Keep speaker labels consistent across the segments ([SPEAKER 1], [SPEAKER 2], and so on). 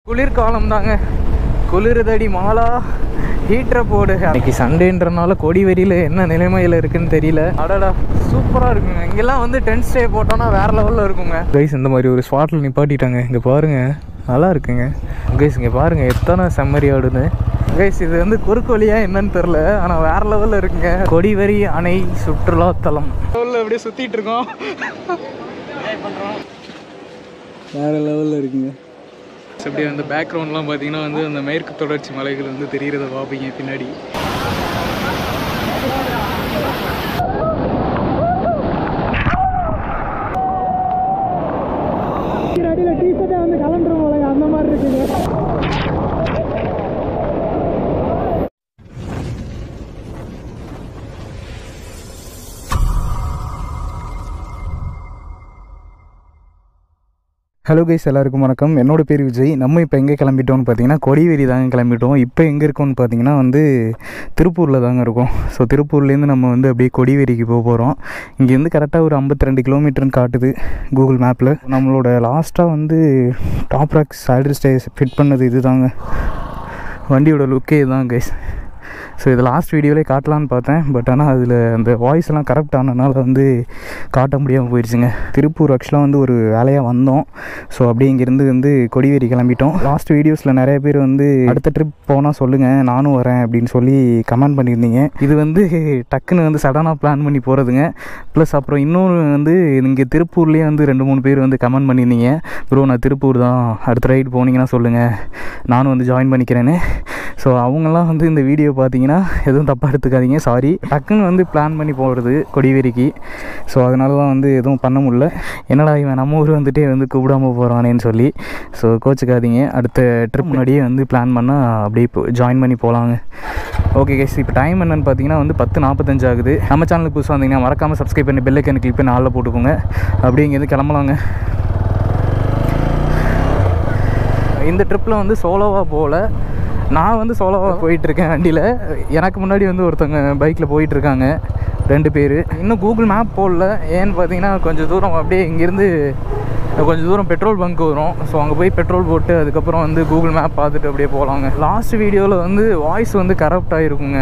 [SPEAKER 1] குளிர்காலம் தாங்க, குளிர்தடி மாலா, ஹீட்டரை போடு. அன்னைக்கு சண்டேன்றனால கொடிவேரியில் என்ன நிலைமையில் இருக்குன்னு தெரியல. அடடா சூப்பராக இருக்குங்க. இங்கெல்லாம் வந்து டென்ட் ஸ்டே போட்டோன்னா வேறு லெவலில் இருக்குங்க. கைஸ் இந்த மாதிரி ஒரு ஸ்பாட்டில் நிப்பாட்டிட்டாங்க. இங்கே பாருங்கள், நல்லா இருக்குங்க கைஸ். இங்கே பாருங்கள் எத்தனை செம்மறி ஆடுன்னு. கைஸ் இது வந்து குறுக்கு வழியாக என்னன்னு தெரில, ஆனால் வேறு லெவலில் இருக்குங்க. கொடிவேரி அணை சுற்றுலாத்தலம் லெவலில் அப்படியே சுற்றிட்டு இருக்கோம். வேறு லெவலில் இருக்குங்க. அப்படியே அந்த பேக்ரவுண்ட்லாம் பார்த்தீங்கன்னா வந்து அந்த மேற்கு தொடர்ச்சி மலைகள் வந்து தெரிகிறத பார்ப்பீங்க பின்னாடி. அடியில் டீஷர்ட்டே வந்து கலண்டுரும் போல அந்த மாதிரி இருக்குங்க. ஹலோ கைஸ், எல்லாருக்கும் வணக்கம். என்னோட பேர் விஜய். நம்ம இப்போ எங்கே கிளம்பிட்டோம்னு பார்த்தீங்கன்னா கொடிவேரி தாங்க கிளம்பிட்டோம். இப்போ எங்கே இருக்கோம்னு பார்த்தீங்கன்னா வந்து திருப்பூரில் தாங்க இருக்கோம். ஸோ திருப்பூர்லேருந்து நம்ம வந்து அப்படியே கொடிவேரிக்கு போக போகிறோம். இங்கேருந்து கரெக்டாக ஒரு 52 கிலோமீட்டர்னு காட்டுது கூகுள் மேப்பில். நம்மளோட லாஸ்ட்டாக வந்து top rocks salary stay fit பண்ணது இது தாங்க. வண்டியோட லுக்கே இதுதான் கைஸ். ஸோ இது லாஸ்ட் வீடியோவிலே காட்டலான்னு பார்த்தேன், பட் ஆனால் அதில் அந்த வாய்ஸ் எல்லாம் கரெக்ட் ஆனதுனால வந்து காட்ட முடியாமல் போயிடுச்சுங்க. திருப்பூர் ஆக்சுவலாக வந்து ஒரு வேலையாக வந்தோம். ஸோ அப்படியே இங்கேருந்து வந்து கொடிவேரி கிளம்பிட்டோம். லாஸ்ட் வீடியோஸில் நிறைய பேர் வந்து அடுத்த ட்ரிப் போனால் சொல்லுங்கள், நானும் வரேன் அப்படின்னு சொல்லி கமெண்ட் பண்ணியிருந்தீங்க. இது வந்து டக்குன்னு வந்து சடனாக பிளான் பண்ணி போகிறதுங்க. ப்ளஸ் அப்புறம் இன்னொன்று வந்து இங்கே திருப்பூர்லேயே வந்து 2-3 பேர் வந்து கமெண்ட் பண்ணியிருந்தீங்க, ப்ரோ நான் திருப்பூர் தான், அடுத்த ரைடு போனீங்கன்னா சொல்லுங்கள், நானும் வந்து ஜாயின் பண்ணிக்கிறேன்னு. ஸோ அவங்கெல்லாம் வந்து இந்த வீடியோ பார்த்தீங்கன்னா எதுவும் தப்பாக எடுத்துக்காதீங்க, சாரி. டக்குன்னு வந்து பிளான் பண்ணி போகிறது கொடிவேரிக்கு. ஸோ அதனால தான் வந்து எதுவும் பண்ண முடியல. என்னடா இவன் நம்ம ஊர் வந்துட்டே வந்து கூப்பிடாமல் போகிறானேன்னு சொல்லி. ஸோ கோச்சுக்காதீங்க, அடுத்த ட்ரிப் முன்னாடியே வந்து பிளான் பண்ணால் அப்படியே ஜாயின் பண்ணி போகலாங்க. ஓகே கைஸ், இப்போ டைம் என்னென்னு பார்த்தீங்கன்னா வந்து 10:45 ஆகுது. நம்ம சேனலுக்கு புதுசாக வந்தீங்கன்னா மறக்காமல் சப்ஸ்கிரைப் பண்ணி பெல் ஐக்கானை கிளிக் பண்ணி ஆளில் போட்டுக்கோங்க. அப்படியே இங்கேருந்து கிளம்பலாங்க. இந்த ட்ரிப்பில் வந்து சோலோவாக போகல, நான் வந்து சோலோவாக போயிட்டுருக்கேன் வண்டியில். எனக்கு முன்னாடி வந்து ஒருத்தவங்க பைக்கில் போயிட்டுருக்காங்க, 2 பேர். இன்னும் கூகுள் மேப் போடல. ஏன்னு பார்த்தீங்கன்னா கொஞ்சம் தூரம் அப்படியே இங்கேருந்து கொஞ்சம் தூரம் பெட்ரோல் பங்க் வரும். ஸோ அங்கே போய் பெட்ரோல் போட்டு அதுக்கப்புறம் வந்து கூகுள் மேப் பார்த்துட்டு அப்படியே போகலாங்க. லாஸ்ட் வீடியோவில் வந்து வாய்ஸ் வந்து கரெக்ட் ஆகிருக்குங்க.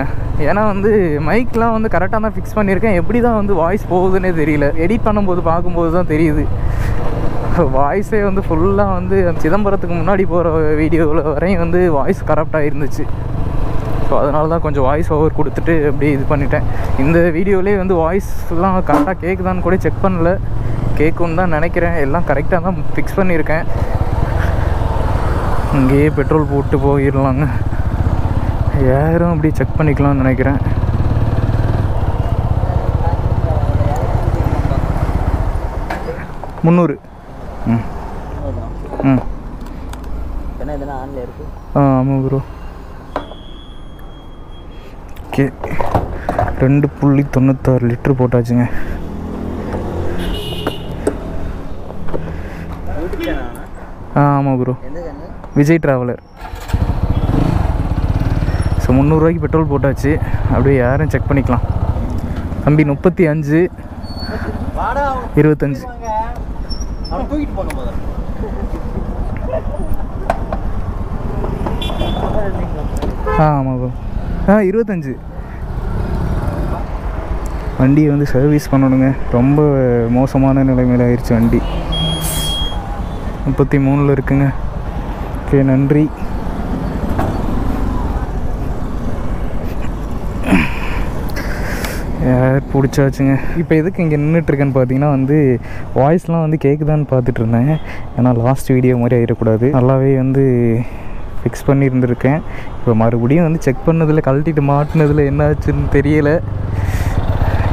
[SPEAKER 1] ஏன்னா வந்து மைக்லாம் வந்து கரெக்டாக தான் ஃபிக்ஸ் பண்ணியிருக்கேன். எப்படி தான் வந்து வாய்ஸ் போகுதுன்னே தெரியல. எடிட் பண்ணும்போது பார்க்கும்போது தான் தெரியுது வாய்ஸே வந்து ஃபுல்லாக வந்து சிதம்பரத்துக்கு முன்னாடி போகிற வீடியோவில் வரையும் வந்து வாய்ஸ் கரெக்டாக இருந்துச்சு. ஸோ அதனால தான் கொஞ்சம் வாய்ஸ் ஓவர் கொடுத்துட்டு அப்படியே இது பண்ணிட்டேன். இந்த வீடியோவிலே வந்து வாய்ஸ்லாம் கரெக்டாக கேட்குதான்னு கூட செக் பண்ணல. கேட்குன்னு தான் நினைக்கிறேன். எல்லாம் கரெக்டாக தான் ஃபிக்ஸ் பண்ணியிருக்கேன். இங்கேயே பெட்ரோல் போட்டு போயிடலாங்க. யாரும் அப்படியே செக் பண்ணிக்கலாம்னு நினைக்கிறேன். $300. ஆமாம் ப்ரோ. Okay, 2.96 litre போட்டாச்சுங்க. ஆமாம் ப்ரோ, விஜய் ட்ராவலர். ஸோ 300 ரூபாய்க்கு பெட்ரோல் போட்டாச்சு. அப்படியே யாரும் செக் பண்ணிக்கலாம். தம்பி 35, 25. ஆமாம் ப்ரோ. 25. வண்டியை வந்து சர்வீஸ் பண்ணணுங்க. ரொம்ப மோசமான நிலைமையில் ஆயிடுச்சு வண்டி. 33 இருக்குங்க. ஓகே, நன்றி. பிடிச்சாச்சுங்க. இப்போ எதுக்கு இங்கே நின்றுட்டுருக்கேன்னு பார்த்தீங்கன்னா வந்து வாய்ஸ்லாம் வந்து கேட்குதான்னு பார்த்துட்டு இருந்தேன். ஏன்னா லாஸ்ட் வீடியோ மாதிரி ஆகிடக்கூடாது. நல்லாவே வந்து ஃபிக்ஸ் பண்ணியிருந்துருக்கேன். இப்போ மறுபடியும் வந்து செக் பண்ணதில் கழட்டிட்டு மாட்டினதில் என்ன ஆச்சுன்னு தெரியலை.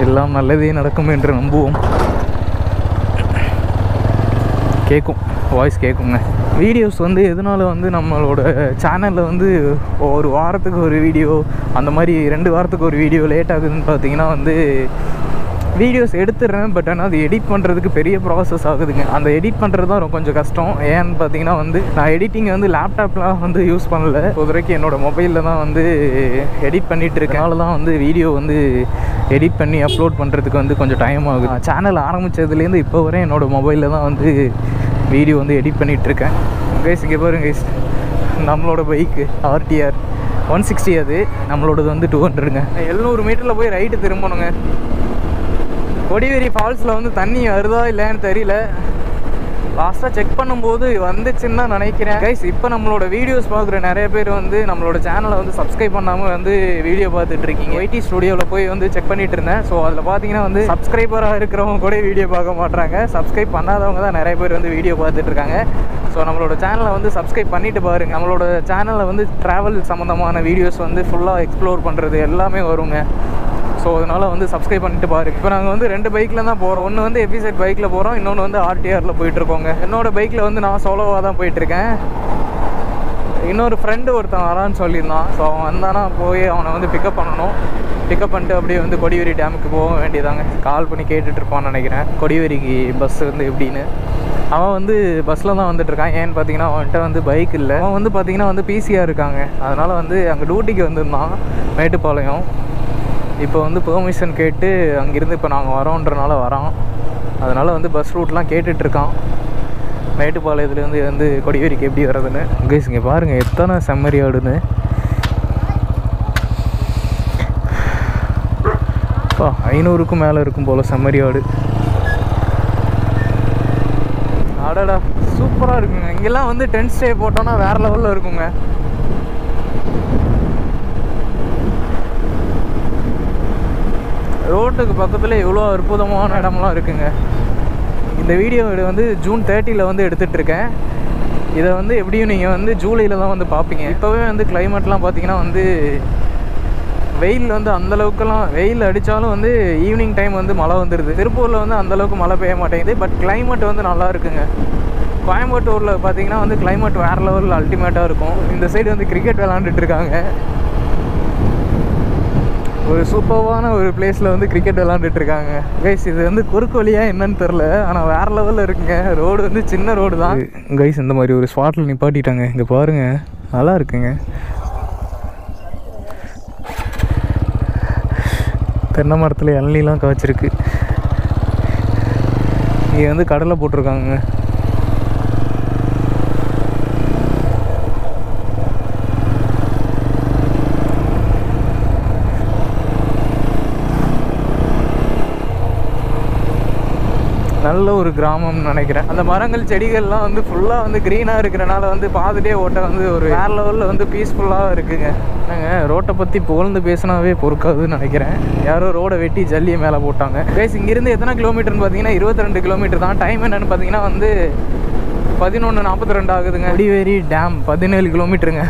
[SPEAKER 1] எல்லாம் நல்லதே நடக்கும் என்று நம்புவோம். கேட்கும், வாய்ஸ் கேட்குங்க. வீடியோஸ் வந்து எதனால வந்து நம்மளோட சேனலில் வந்து ஒரு வாரத்துக்கு ஒரு வீடியோ, அந்த மாதிரி 2 வாரத்துக்கு ஒரு வீடியோ லேட் ஆகுதுன்னு பார்த்தீங்கன்னா வந்து வீடியோஸ் எடுத்துடுறேன். பட் ஆனால் அது எடிட் பண்ணுறதுக்கு பெரிய ப்ராசஸ் ஆகுதுங்க. அந்த எடிட் பண்ணுறது தான் கொஞ்சம் கஷ்டம். ஏன்னு பார்த்தீங்கன்னா வந்து நான் எடிட்டிங் வந்து லேப்டாப்லாம் வந்து யூஸ் பண்ணல. பொதுவரைக்கும் என்னோடய மொபைலில் தான் வந்து எடிட் பண்ணிகிட்டு இருக்கேன். அதனால தான் வந்து வீடியோ வந்து எடிட் பண்ணி அப்லோட் பண்ணுறதுக்கு வந்து கொஞ்சம் டைம் ஆகுது. சேனல் ஆரம்பித்ததுலேருந்து இப்போ வரை என்னோடய மொபைலில் தான் வந்து வீடியோ வந்து எடிட் பண்ணிகிட்ருக்கேன். கைஸ் இங்கே பாருங்க கைஸ், நம்மளோட பைக்கு RTR 160. அது நம்மளோடது வந்து 200ங்க. 700 மீட்டரில் போய் ரைட்டு திரும்பணுங்க. கொடிவேரி ஃபால்ஸில் வந்து தண்ணி வருதா இல்லைன்னு தெரியல. லாஸ்ட்டாக செக் பண்ணும்போது வந்துச்சுன்னு தான் நினைக்கிறேன். கைஸ், இப்போ நம்மளோட வீடியோஸ் பார்க்குற நிறைய பேர் வந்து நம்மளோட சேனலை வந்து சப்ஸ்கிரைப் பண்ணாமல் வந்து வீடியோ பார்த்துட்ருக்கீங்க. YT ஸ்டுடியோவில் போய் வந்து செக் பண்ணிட்டு இருந்தேன். ஸோ அதில் பார்த்தீங்கன்னா வந்து சப்ஸ்கிரைபராக இருக்கிறவங்க கூட வீடியோ பார்க்க மாட்றாங்க. சப்ஸ்கிரைப் பண்ணாதவங்க தான் நிறைய பேர் வந்து வீடியோ பார்த்துட்ருக்காங்க. ஸோ நம்மளோட சேனலை வந்து சப்ஸ்கிரைப் பண்ணிவிட்டு பாருங்கள். நம்மளோட சேனலில் வந்து ட்ராவல் சம்மந்தமான வீடியோஸ் வந்து ஃபுல்லாக எக்ஸ்ப்ளோர் பண்ணுறது எல்லாமே வருங்க. ஸோ அதனால் வந்து சப்ஸ்கிரைப் பண்ணிட்டு பாருங்க. இப்போ நாங்கள் வந்து 2 பைக்கில் தான் போகிறோம். ஒன்று வந்து FZ பைக்கில் போகிறோம், இன்னொன்று வந்து RTRல போயிட்டுருக்கோங்க. என்னோடய பைக்கில் வந்து நான் சோலோவாக தான் போயிட்டுருக்கேன். இன்னொரு ஃப்ரெண்டு ஒருத்தன் வரான்னு சொல்லியிருந்தான். ஸோ அவன் வந்தானா போய் அவனை வந்து பிக்கப் பண்ணணும். பிக்கப் பண்ணிட்டு அப்படியே வந்து கொடிவேரி டேமுக்கு போக வேண்டியதாங்க. கால் பண்ணி கேட்டுட்ருப்பான்னு நினைக்கிறேன், கொடிவேரிக்கு பஸ் வந்து எப்படின்னு. அவன் வந்து பஸ்ஸில் தான் வந்துட்டுருக்கான். ஏன்னு பார்த்தீங்கன்னா அவன்கிட்ட வந்து பைக் இல்லை. அவன் வந்து பார்த்தீங்கன்னா வந்து PCR இருக்காங்க. அதனால் வந்து அங்கே டியூட்டிக்கு வந்திருந்தான் மேட்டுப்பாளையம். இப்போ வந்து பெர்மிஷன் கேட்டு அங்கேருந்து இப்போ நாங்கள் வரோன்றனால வரோம். அதனால் வந்து பஸ் ரூட்லாம் கேட்டுட்ருக்கான். மேட்டுப்பாளையத்துலேருந்து வந்து கொடிவேரிக்கு எப்படி வர்றதுன்னு. கைஸ், இங்கே பாருங்கள் எத்தனை செம்மறி ஆடுன்னு. 500க்கும் மேலே இருக்கும் போல் செம்மறி ஆடு. அடடா, சூப்பராக இருக்குங்க. இங்கெல்லாம் வந்து டென்ட் ஸ்டே போட்டோன்னா வேறு லெவலில் இருக்குங்க. ரோட்டுக்கு பக்கத்தில் இவ்வளோ அற்புதமான இடம்லாம் இருக்குங்க. இந்த வீடியோ வந்து June 30 வந்து எடுத்துகிட்ருக்கேன். இதை வந்து எப்படியும் நீங்கள் வந்து ஜூலையில் தான் வந்து பார்ப்பீங்க. இப்போவே வந்து கிளைமேட்லாம் பார்த்தீங்கன்னா வந்து வெயில் வந்து அந்தளவுக்குலாம் வெயில் அடித்தாலும் வந்து ஈவினிங் டைம் வந்து மழை வந்துடுது. திருப்பூரில் வந்து அந்தளவுக்கு மழை பெய்ய மாட்டேங்குது. பட் கிளைமேட் வந்து நல்லா இருக்குங்க. கோயம்புத்தூரில் பார்த்தீங்கன்னா வந்து கிளைமேட் வேறு லெவலில் அல்டிமேட்டாக இருக்கும். இந்த சைடு வந்து கிரிக்கெட் விளாண்டுட்டு இருக்காங்க. ஒரு சூப்பரான ஒரு பிளேஸில் வந்து கிரிக்கெட் விளாண்டுட்ருக்காங்க. கைஸ், இது வந்து குறுக்கு வழியாக என்னன்னு தெரில, ஆனால் வேறு லெவலில் இருக்குங்க. ரோடு வந்து சின்ன ரோடு தான். கைஸ், இந்த மாதிரி ஒரு ஸ்பாட்டில் நிப்பாட்டிட்டாங்க. இங்கே பாருங்கள், நல்லா இருக்குங்க. தென்னை மரத்தில் இளநீலாம் காய்ச்சிருக்கு. இங்கே வந்து கடலை போட்டிருக்காங்க. நல்ல ஒரு கிராமம்னு நினைக்கிறேன். அந்த மரங்கள் செடிகள்லாம் வந்து ஃபுல்லாக வந்து க்ரீனாக இருக்கிறனால வந்து பாதுட்டே ஓட்ட வந்து ஒரு வேறு லெவலில் வந்து பீஸ்ஃபுல்லாக இருக்குங்க. நாங்கள் ரோட்டை பற்றி புகழ்ந்து பேசினாவே பொறுக்காதுன்னு நினைக்கிறேன். யாரோ ரோடை வெட்டி ஜல்லியை மேலே போட்டாங்க. கைஸ், இங்கேருந்து எத்தனை கிலோமீட்டர்னு பார்த்தீங்கன்னா 22 கிலோமீட்டர் தான். டைம் என்னென்னு பார்த்தீங்கன்னா வந்து 11:42 ஆகுதுங்க. கொடிவேரி டேம் 17 கிலோமீட்டருங்க.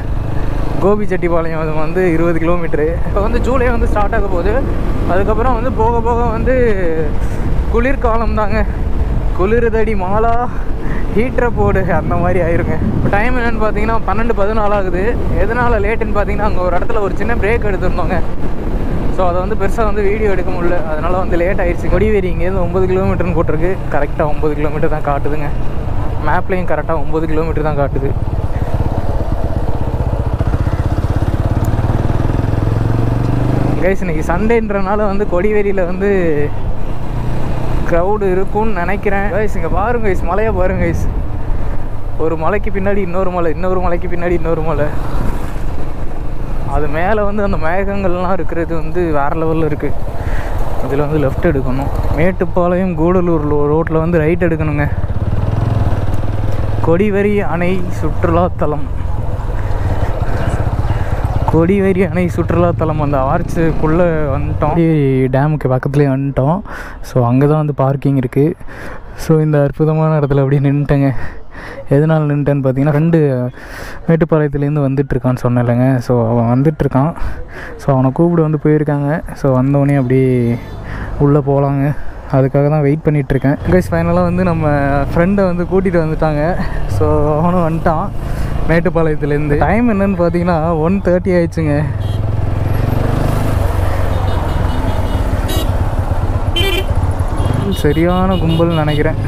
[SPEAKER 1] கோபிச்செட்டிப்பாளையம் அது வந்து 20 கிலோமீட்டரு. இப்போ வந்து ஜூலை வந்து ஸ்டார்ட் ஆக போகுது. அதுக்கப்புறம் வந்து போக போக வந்து குளிர்காலம் தாங்க. குளிர்தடி மாலா, ஹீட்டரை போடு, அந்த மாதிரி ஆயிருங்க. இப்போ டைம் என்னென்னு பார்த்தீங்கன்னா 12:14 ஆகுது. எதனால் லேட்டுன்னு பார்த்தீங்கன்னா அங்கே ஒரு இடத்துல ஒரு சின்ன பிரேக் எடுத்துருந்தோங்க. ஸோ அதை வந்து பெருசாக வந்து வீடியோ எடுக்க முடியல. அதனால் வந்து லேட் ஆகிடுச்சு. கொடிவேரி இங்கேருந்து 9 கிலோமீட்டர்னு போட்டிருக்கு. கரெக்டாக 9 கிலோமீட்டர் தான் காட்டுதுங்க. மேப்லேயும் கரெக்டாக 9 கிலோமீட்டர் தான் காட்டுது. கைஸ், இன்றைக்கி சண்டேன்றனால வந்து கொடிவேரியில் வந்து க்ரௌடு இருக்கும்னு நினைக்கிறேன். கைஸ், இங்கே பாருங்க கைஸ், மலையை பாருங்க கைஸ். ஒரு மலைக்கு பின்னாடி இன்னொரு மலை, இன்னொரு மலைக்கு பின்னாடி இன்னொரு மலை. அது மேலே வந்து அந்த மேகங்கள்லாம் இருக்கிறது வந்து வேறு லெவலில் இருக்குது. இதில் வந்து லெஃப்ட் எடுக்கணும். மேட்டுப்பாளையம் கூடலூர் ரோட்டில் வந்து ரைட் எடுக்கணுங்க. கொடிவேரி அணை சுற்றுலாத்தலம். கொடிவேரி அணை சுற்றுலாத்தலம் அந்த ஆர்ச்சுக்குள்ளே வந்துட்டோம். டேமுக்கு பக்கத்துலேயே வந்துட்டோம். ஸோ அங்கே தான் வந்து பார்க்கிங் இருக்குது. ஸோ இந்த அற்புதமான இடத்துல அப்படியே நின்றுட்டேங்க. எதனால் நின்றுட்டேன்னு பார்த்தீங்கன்னா, ஃப்ரெண்டு மேட்டுப்பாளையத்துலேருந்து வந்துட்டுருக்கான்னு சொன்னேன் இல்லைங்க. ஸோ அவன் வந்துட்டுருக்கான். ஸோ அவனை கூப்பிட வந்து போயிருக்காங்க. ஸோ வந்தோடனே அப்படியே உள்ளே போகலாங்க. அதுக்காக தான் வெயிட் பண்ணிகிட்ருக்கேன். கைஸ், ஃபைனலாக வந்து நம்ம ஃப்ரெண்டை வந்து கூட்டிகிட்டு வந்துட்டாங்க. ஸோ அவனும் வந்துட்டான் மேட்டுப்பாளையத்துலேருந்து. டைம் என்னென்னு பார்த்தீங்கன்னா 1:30 ஆயிடுச்சுங்க. சரியான கும்பல்னு நினைக்கிறேன்.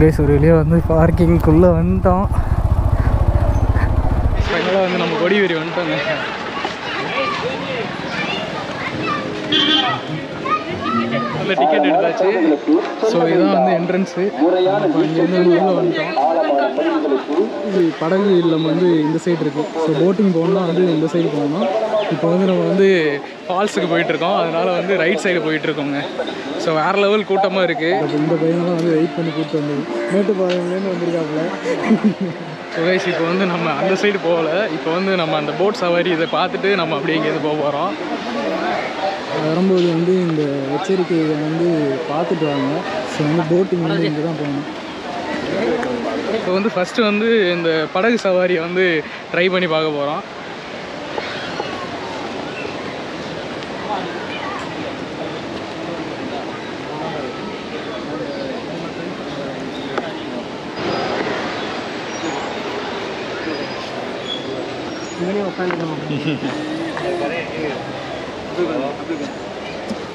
[SPEAKER 1] கைஸ், ஒரு வெளியே வந்து பார்க்கிங்குள்ளே வந்துட்டோம். ஃபைனலாக வந்து நம்ம கொடிவேரி வந்துட்டோங்க. வந்து டிக்கெட் எடுத்தாச்சு. ஸோ இதுதான் வந்து என்ட்ரன்ஸு. இப்போ இங்கேருந்து உள்ளே வந்துட்டோம். இது படகு இல்லம் வந்து இந்த சைடு இருக்குது. ஸோ போட்டிங் போகணுன்னா வந்து இந்த சைடு போகணும். இப்போ வந்து நம்ம வந்து ஃபால்ஸுக்கு போயிட்டுருக்கோம். அதனால் வந்து ரைட் சைடு போயிட்டுருக்கோங்க. ஸோ வேறு லெவல் கூட்டமாக இருக்குது. இந்த பையன்லாம் வந்து வெயிட் பண்ணி கூப்பிட்டு வந்தது மேட்டுப்பாளையம்லேருந்து வந்திருக்காப்புல. ஸோ கைஸ் இப்போ வந்து நம்ம அந்த சைடு போகலை. இப்போ வந்து நம்ம அந்த போட் சவாரி இதை பார்த்துட்டு நம்ம அப்படியே இங்கேருந்து போக போகிறோம். வரும்போது வந்து இந்த எச்சரிக்கையை வந்து பார்த்துட்டு வாங்க. ஸோ வந்து போட்டிங் வந்து இங்கே தான் போகணும். இப்போ வந்து ஃபஸ்ட்டு வந்து இந்த படகு சவாரியை வந்து ட்ரை பண்ணி பார்க்க போகிறோம்.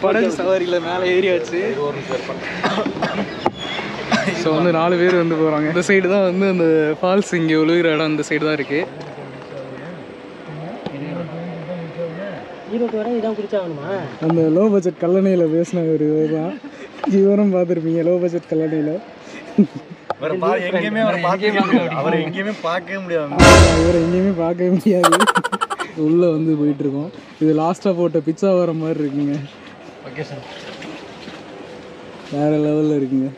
[SPEAKER 1] படகு சவாரியில் மேலே ஏறியாச்சு. ஸோ வந்து 4 பேர் வந்து போகிறாங்க. இந்த சைடு தான் வந்து அந்த ஃபால்ஸ் இங்கே விழுகிற இடம் இந்த சைடு தான் இருக்குது. அந்த லோ பட்ஜெட் கல்லணையில் பேசின ஒரு இவர் தான். இவரும் பார்த்துருப்பீங்க லோ பட்ஜெட் கல்லணையில்.
[SPEAKER 2] இவரை எங்கேயுமே பார்க்கவே
[SPEAKER 1] முடியாது. உள்ளே வந்து போயிட்டுருக்கோம். இது லாஸ்ட்டாக போட்ட பிச்சா வர மாதிரி இருக்குங்க. ஓகே சார், வேறு லெவலில் இருக்குங்க.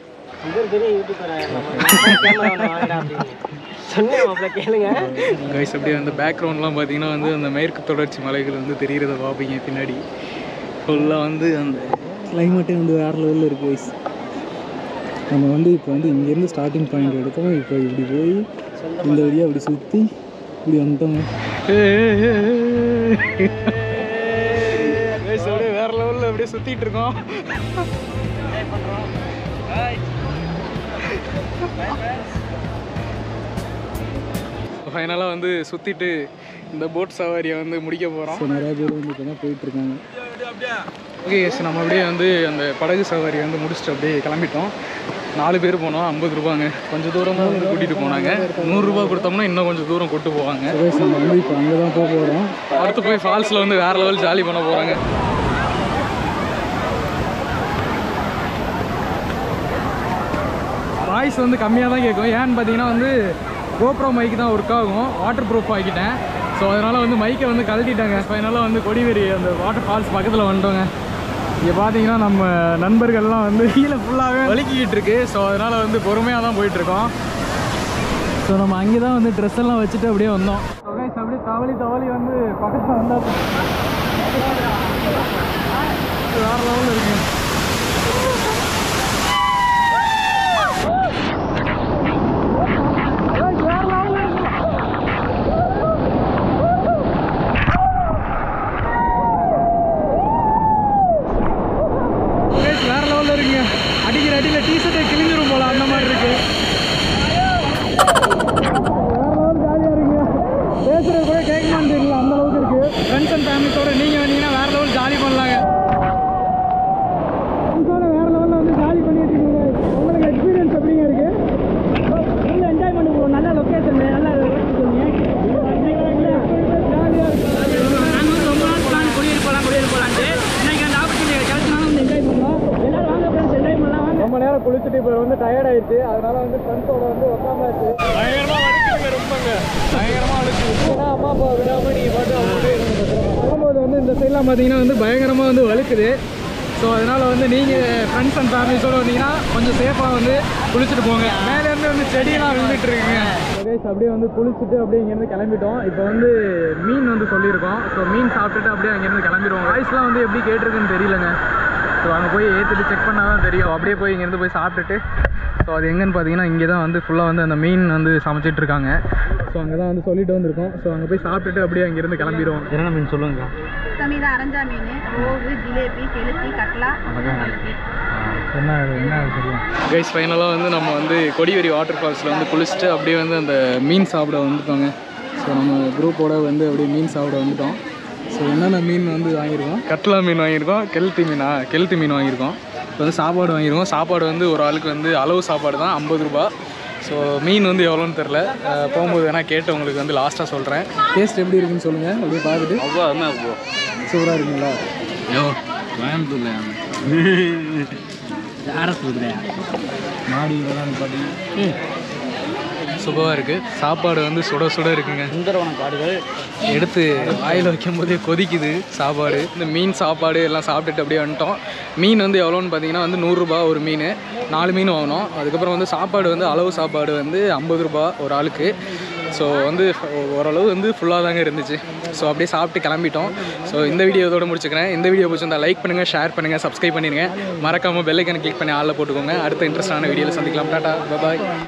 [SPEAKER 1] கைஸ் அப்படியே அந்த பேக்ரவுண்ட்லாம் பார்த்தீங்கன்னா வந்து அந்த மேற்கு தொடர்ச்சி மலைகள் வந்து தெரிகிறத பார்ப்பீங்க பின்னாடி. ஃபுல்லாக வந்து அந்த கிளைமேட்டே வந்து வேறு லெவலில் இருக்குது கைஸ். நம்ம வந்து இப்போ வந்து இங்கேருந்து ஸ்டார்டிங் பாயிண்ட் எடுத்தோம். இப்போ இப்படி போய் இந்த வழியாக அப்படி சுற்றி இப்படி வந்துட்டோங்க. அப்படியே வேறு லெவலில் அப்படியே சுற்றிட்டு இருக்கோம். ஃபைனலாக வந்து சுற்றிட்டு இந்த போட் சவாரியை வந்து முடிக்க போகிறோம். ஸோ நிறையா பேர் வந்து இப்போ தான் போயிட்டுருக்காங்க. ஓகே எஸ், நம்ம அப்படியே வந்து அந்த படகு சவாரி வந்து முடிச்சுட்டு அப்படியே கிளம்பிட்டோம். 4 பேர் போனோம். 50 ரூபாங்க. கொஞ்சம் தூரம் தான் வந்து கூட்டிகிட்டு போனாங்க. 100 ரூபா கொடுத்தோம்னா இன்னும் கொஞ்சம் தூரம் கூட்டு போவாங்க. நம்ம வந்து இப்போ அங்கே தான் போக போகிறோம். அடுத்து போய் ஃபால்ஸில் வந்து வேறு லெவல் ஜாலி பண்ண போகிறாங்க. வாய்ஸ் வந்து கம்மியாக தான் கேட்கும். ஏன்னு பார்த்தீங்கன்னா வந்து கோப்ரோ மைக்கு தான் ஒர்க் ஆகும். Water proof ஆக்கிட்டேன். ஸோ அதனால் வந்து மைக்கை வந்து கழட்டிட்டாங்க. ஃபைனலாக வந்து கொடிவேரி அந்த வாட்டர் ஃபால்ஸ் பக்கத்தில் வந்துட்டோங்க. இங்கே பார்த்தீங்கன்னா நம்ம நண்பர்கள்லாம் வந்து கீழே ஃபுல்லாகவே வலிக்கிட்டு இருக்கு. ஸோ அதனால் வந்து பொறுமையாக தான் போயிட்டுருக்கோம். ஸோ நம்ம அங்கே தான் வந்து ட்ரெஸ் எல்லாம் வச்சுட்டு அப்படியே வந்தோம். அப்படியே தவளி வந்து பக்கத்தில் வந்தாச்சு. வேறு லெவலில் இருக்குங்க. அடியில் டீஷர்ட்டை கிழிஞ்சிரும் போல அந்த மாதிரி இருக்கு. ஜாலியாக இருக்குங்க. பேசுறது கூட கேட்கமான்னு தெரியல, அந்த அளவுக்கு இருக்கு. ஃப்ரெண்ட்ஸ் அண்ட் ஃபேமிலிஸோட நீங்கள் வந்தீங்கன்னா வேறு லெவல் ஜாலி பண்ணலாங்க. ஃப்ரெண்ட்ஸோட வேறு லெவலில் வந்து ஜாலி பண்ணிட்டு இருக்கீங்க. உங்களுக்கு எக்ஸ்பீரியன்ஸ் எப்படிங்க இருக்கு? நல்ல என்ஜாய்மெண்ட் ப்ரோ. நல்ல லொக்கேஷன், நல்லா ஜாலியாக இருக்கு. நாங்கள் வந்து ரொம்ப நாள் பிளான் குடியேறி போகலான்ட்டு இன்னைக்கு அந்த ஆப்பர்ச்சுனிட்டி கிடைச்சினாலும் வந்து என்ஜாய் பண்ணலாம். எல்லாரும் வாங்க ஃப்ரெண்ட்ஸ், என்ஜாய் பண்ணலாம். ரொம்ப நேரம் குளிச்சுட்டு இப்போ வந்து டயர்ட் ஆயிடுச்சு. அதனால வந்து ஃப்ரெண்ட்ஸோட வந்து உட்காந்தாச்சு. பயங்கரமாக வலிக்குதுங்க, ரொம்பங்க பயங்கரமாக வலிக்குது. ஏன்னா அம்மா அப்பா விடாமல் நீங்கள் பாட்டு வரும்போது வந்து இந்த சைட்லாம் பார்த்தீங்கன்னா வந்து பயங்கரமாக வந்து வலிக்குது. ஸோ அதனால் வந்து நீங்கள் ஃப்ரெண்ட்ஸ் அண்ட் ஃபேமிலிஸோடு வந்தீங்கன்னா கொஞ்சம் சேஃபாக வந்து குளிச்சுட்டு போங்க. மேலேருந்து வந்து செடியெல்லாம் விழுந்துட்டு இருக்குங்க. அப்படியே வந்து குளிச்சுட்டு அப்படியே இங்கேருந்து கிளம்பிட்டோம். இப்போ வந்து மீன் வந்து சொல்லியிருக்கோம். ஸோ மீன் சாப்பிட்டுட்டு அப்படியே அங்கேருந்து கிளம்பிடுவோம். வாய்ஸ்லாம் வந்து எப்படி கேட்டிருக்குன்னு தெரியலங்க. ஸோ அங்கே போய் ஏற்றிட்டு செக் பண்ணால் தான் தெரியும். அப்படியே போய் இங்கேருந்து போய் சாப்பிட்டுட்டு ஸோ அது எங்கன்னு பார்த்தீங்கன்னா இங்கே தான் வந்து ஃபுல்லாக வந்து அந்த மீன் வந்து சமைச்சிட்ருக்காங்க. ஸோ அங்கே தான் வந்து சொல்லிட்டு வந்திருக்கோம். ஸோ அங்கே போய் சாப்பிட்டுட்டு அப்படியே அங்கேருந்து கிளம்பிடுவோம். என்னென்ன மீன் சொல்லுங்க?
[SPEAKER 3] மீன், அரஞ்சா மீன், ரோகு, ஜிலேபி, கெளுத்தி, கட்லா.
[SPEAKER 1] என்ன சொல்லுவோம் கைஸ். ஃபைனலாக வந்து நம்ம வந்து கொடிவேரி வாட்டர் ஃபால்ஸில் வந்து குளிச்சுட்டு அப்படியே வந்து அந்த மீன் சாப்பிட வந்துட்டோங்க. ஸோ நம்ம குரூப்போட வந்து அப்படியே மீன் சாப்பிட வந்துட்டோம். ஸோ என்னென்ன மீன் வந்து வாங்கியிருக்கோம்? கட்லா மீன் வாங்கியிருக்கோம். கெளுத்தி மீன் வாங்கியிருக்கோம். இப்போ வந்து சாப்பாடு வாங்கியிருக்கோம். சாப்பாடு வந்து ஒரு ஆளுக்கு வந்து அளவு சாப்பாடு தான் 50 ரூபா. ஸோ மீன் வந்து எவ்வளோன்னு தெரில. போகும்போது வேணால் கேட்டு உங்களுக்கு வந்து லாஸ்ட்டாக சொல்கிறேன். டேஸ்ட் எப்படி இருக்குன்னு சொல்லுங்கள். அப்படியே பார்த்துட்டு
[SPEAKER 2] அவ்வளோ
[SPEAKER 1] சூப்பராக இருக்குங்களா?
[SPEAKER 2] கோயம்புத்தூர்ல மாடி இதெல்லாம் பாட்டி
[SPEAKER 1] சூப்பராக இருக்குது. சாப்பாடு வந்து சுட சுட இருக்குங்க.
[SPEAKER 2] சுந்தரவன காடுகள்
[SPEAKER 1] எடுத்து வாயில் வைக்கும் போதே கொதிக்குது சாப்பாடு. இந்த மீன் சாப்பாடு எல்லாம் சாப்பிட்டுட்டு அப்படியே வந்துட்டோம். மீன் வந்து எவ்வளோன்னு பார்த்தீங்கன்னா வந்து 100 ரூபா ஒரு மீன், 4 மீன் வாங்கினோம். அதுக்கப்புறம் வந்து சாப்பாடு வந்து அளவு சாப்பாடு வந்து 50 ரூபா ஒரு ஆளுக்கு. ஸோ வந்து ஓரளவு வந்து ஃபுல்லாக தாங்க இருந்துச்சு. ஸோ அப்படியே சாப்பிட்டு கிளம்பிட்டோம். ஸோ இந்த வீடியோ இதோட முடிச்சுக்கிறேன். இந்த வீடியோ பிடிச்சிருந்தா லைக் பண்ணுங்கள், ஷேர் பண்ணுங்கள், சப்ஸ்கிரைப் பண்ணிடுங்க. மறக்காமல் பெல் ஐக்கானை கிளிக் பண்ணி ஆளில் போட்டுக்கோங்க. அடுத்த இன்ட்ரெஸ்டான வீடியோவில் சந்திக்கலாம். டாடா, பாய்.